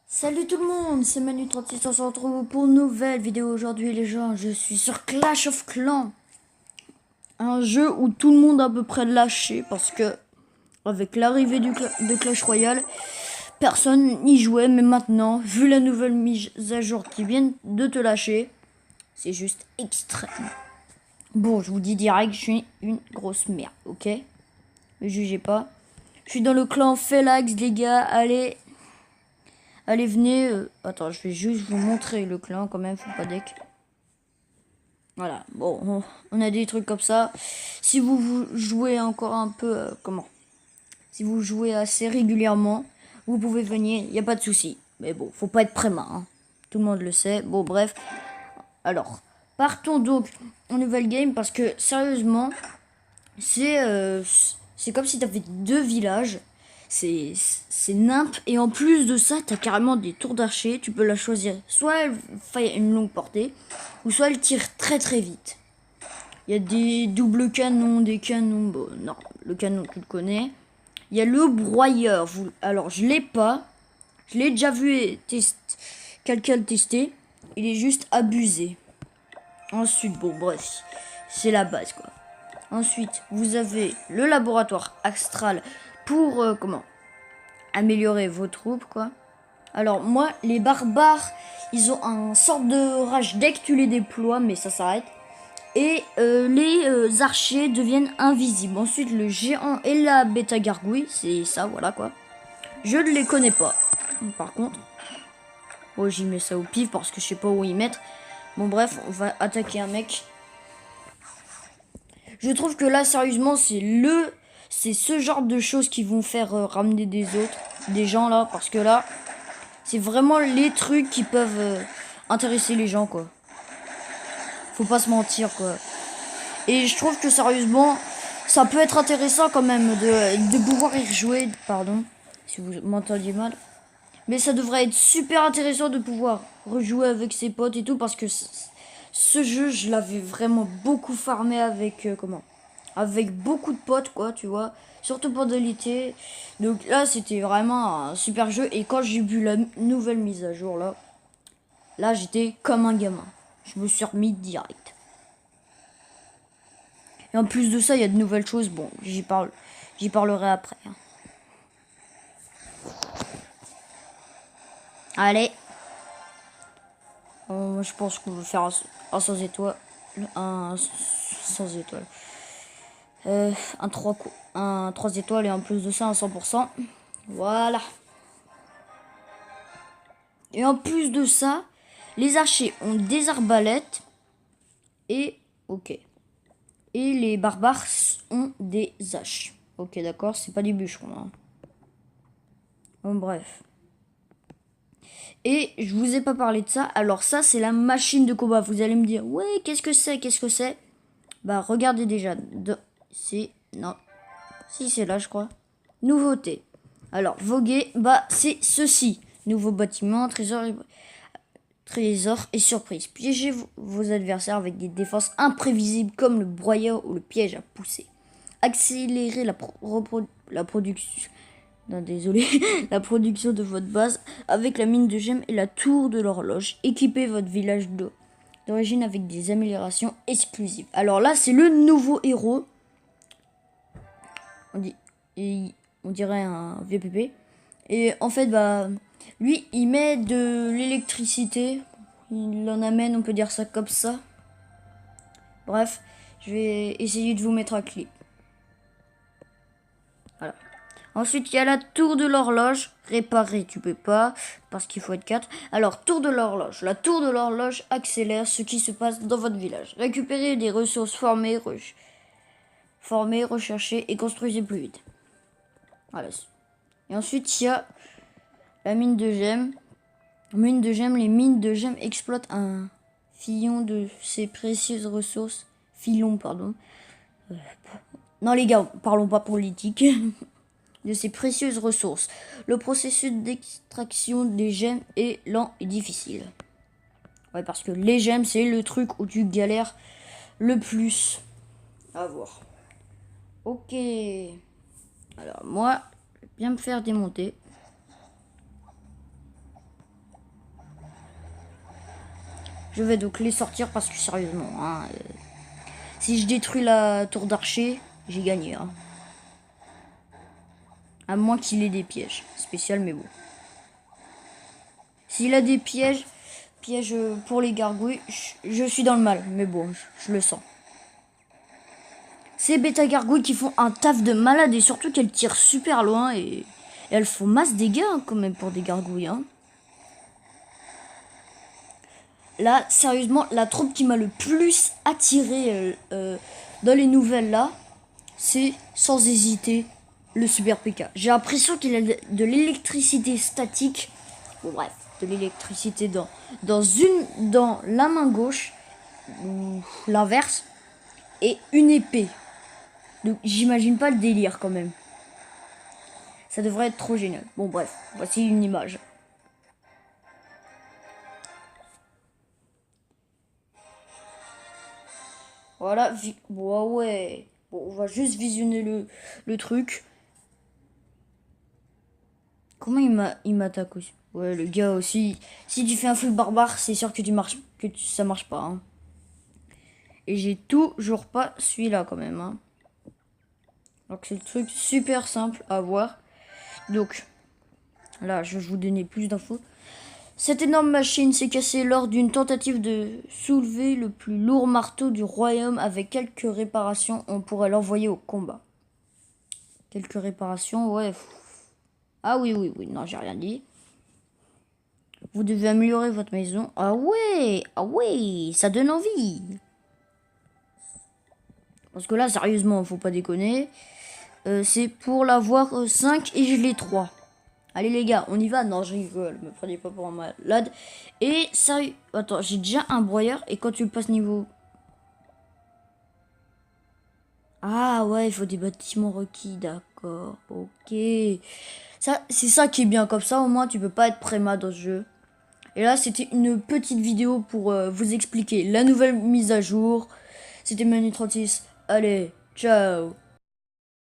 Salut tout le monde, c'est Manu36, on se retrouve pour une nouvelle vidéo aujourd'hui les gens. Je suis sur Clash of Clans, un jeu où tout le monde a à peu près lâché parce que avec l'arrivée de Clash Royale, personne n'y jouait. Mais maintenant, vu la nouvelle mise à jour qui vient de te lâcher, c'est juste extrême. Bon, je vous dis direct, je suis une grosse merde, ok? Ne jugez pas. Je suis dans le clan Felax les gars, allez... Allez, venez. Attends, je vais juste vous montrer le clan quand même, faut pas deck. Voilà, bon, on a des trucs comme ça. Si vous jouez encore un peu, si vous jouez assez régulièrement, vous pouvez venir, il n'y a pas de souci. Mais bon, faut pas être prémat, hein. Tout le monde le sait. Bon, bref. Alors, partons donc en nouvelle game parce que, sérieusement, c'est comme si tu avais deux villages. C'est nimp. Et en plus de ça, t'as carrément des tours d'archer. Tu peux la choisir. Soit elle fait une longue portée, ou soit elle tire très très vite. Il y a des doubles canons, des canons. Bon, non, le canon, tu le connais. Il y a le broyeur. Alors, je l'ai pas. Je l'ai déjà vu et quelqu'un le tester. Il est juste abusé. Ensuite, bon, bref. C'est la base, quoi. Ensuite, vous avez le laboratoire astral pour, améliorer vos troupes, quoi. Alors, moi, les barbares, ils ont un sorte de rage dès que tu les déploies, mais ça s'arrête. Et les archers deviennent invisibles. Ensuite, le géant et la bêta gargouille, c'est ça, voilà, quoi. Je ne les connais pas, par contre. Oh, j'y mets ça au pif parce que je sais pas où y mettre. Bon, bref, on va attaquer un mec. Je trouve que là, sérieusement, c'est ce genre de choses qui vont faire ramener des gens là, parce que là, c'est vraiment les trucs qui peuvent intéresser les gens, quoi. Faut pas se mentir, quoi. Et je trouve que sérieusement, ça peut être intéressant quand même de pouvoir y rejouer, pardon, si vous m'entendiez mal. Mais ça devrait être super intéressant de pouvoir rejouer avec ses potes et tout, parce que ce jeu, je l'avais vraiment beaucoup farmé avec, avec beaucoup de potes, quoi, tu vois. Surtout pendant l'été. Donc là, c'était vraiment un super jeu. Et quand j'ai vu la nouvelle mise à jour, là, j'étais comme un gamin. Je me suis remis direct. Et en plus de ça, il y a de nouvelles choses. Bon, j'y parlerai après, hein. Allez. Je pense qu'on va faire un sans étoile. Un sans étoile. Un 3 étoiles et en plus de ça un 100%. Voilà. Et en plus de ça, les archers ont des arbalètes. Et ok. Et les barbares ont des haches. Ok, d'accord, c'est pas des bûcherons, hein. Bon, bref. Et je vous ai pas parlé de ça. Alors ça, c'est la machine de combat. Vous allez me dire, ouais, qu'est-ce que c'est? Bah, regardez déjà. Non. Si, c'est là, je crois. Nouveauté. Alors, voguer, bah, c'est ceci. Nouveau bâtiment, trésor et surprise. Piégez vos adversaires avec des défenses imprévisibles comme le broyeur ou le piège à pousser. Accélérez la production. Non, désolé. La production de votre base avec la mine de gemmes et la tour de l'horloge. Équipez votre village d'origine avec des améliorations exclusives. Alors là, c'est le nouveau héros. On dirait un VPP. Et en fait, bah, lui, il met de l'électricité. Il en amène, on peut dire ça comme ça. Bref, je vais essayer de vous mettre un clip. Voilà. Ensuite, il y a la tour de l'horloge. Réparer, tu peux pas, parce qu'il faut être 4. Alors, tour de l'horloge. La tour de l'horloge accélère ce qui se passe dans votre village. Récupérez des ressources formées, recherchez et construisez plus vite. Voilà. Et ensuite, il y a la mine de gemmes. Les mines de gemmes exploitent un filon de ces précieuses ressources. Non les gars, parlons pas politique. De ces précieuses ressources. Le processus d'extraction des gemmes est lent et difficile. Ouais, parce que les gemmes, c'est le truc où tu galères le plus. À voir. Ok. Alors moi, je vais bien me faire démonter. Je vais donc les sortir parce que sérieusement, hein, si je détruis la tour d'archer, j'ai gagné. Hein. À moins qu'il ait des pièges spéciaux, mais bon. S'il a des pièges pour les gargouilles, je suis dans le mal. Mais bon, je le sens. Ces bêta gargouilles qui font un taf de malade et surtout qu'elles tirent super loin et elles font masse dégâts hein, quand même pour des gargouilles. Hein. Là, sérieusement, la troupe qui m'a le plus attiré dans les nouvelles là, c'est sans hésiter le Super PK. J'ai l'impression qu'il a de l'électricité statique. Bon, bref, de l'électricité dans la main gauche, ou l'inverse, et une épée. Donc j'imagine pas le délire quand même. Ça devrait être trop génial. Bon bref, voici une image. Voilà, bon, ouais. Bon, on va juste visionner le truc. Comment il m'attaque aussi? Ouais, le gars aussi. Si tu fais un full barbare, c'est sûr que ça marche pas. Hein. Et j'ai toujours pas celui-là quand même. Hein. Donc c'est le truc super simple à voir. Donc, là, je vais vous donner plus d'infos. Cette énorme machine s'est cassée lors d'une tentative de soulever le plus lourd marteau du royaume. Avec quelques réparations, on pourrait l'envoyer au combat. Quelques réparations, ouais. Ah oui, non, j'ai rien dit. Vous devez améliorer votre maison. Ah ouais, ça donne envie. Parce que là, sérieusement, faut pas déconner. C'est pour l'avoir 5 et je l'ai 3. Allez les gars, on y va. Non, je rigole, me prenez pas pour un malade. Et sérieux, attends, j'ai déjà un broyeur et quand tu le passes niveau... Ah ouais, il faut des bâtiments requis, d'accord, ok. Ça, c'est ça qui est bien, comme ça au moins tu peux pas être préma dans ce jeu. Et là, c'était une petite vidéo pour vous expliquer la nouvelle mise à jour. C'était Manu36. Allez, ciao.